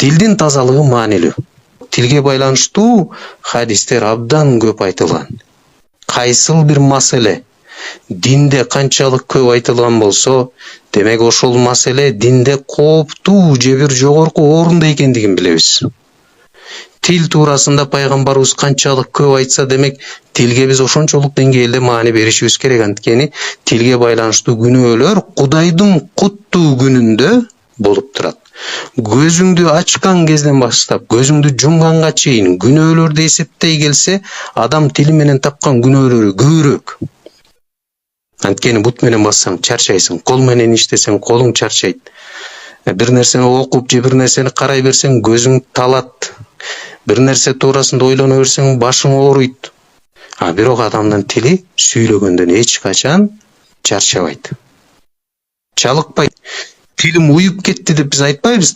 Тилдин тазалыгы маанилүү. Тилге байланыштуу хадистер абдан көп айтылган. Кайсыл бир маселе динде канчалык көп айтылган болсо, демек ошол маселе динде кооптуу же бир жогорку орунда экендигин билебиз. Тил туурасында пайгамбарыбыз канчалык көп айтса, демек тилге биз ошончолук деңгээлде маани беришибиз керек. Анткени тилге байланыштуу күнөөлөр Кудайдын куттуу күнүндө болуп турат. Көзүңдү ачкан кезден баштап, көзүңдү жумганга чейин күнөөлөрдү эсептей келсе, адам тили менен тапкан күнөөлөрү көбүрөөк. Анткени бут менен бассаң чарчайсың, кол менен иштесең колуң чарчайт. Бир нерсени окуп же бир нерсени карай берсең көзүң талат. Бир нерсе туурасында ойлоно берсең башың ооруйт. Бирок адамдын тили сүйлөгөндөн эч качан чарчабайт. Чалыкпайт. Тилим уюп кетти деп биз айтпайбыз да.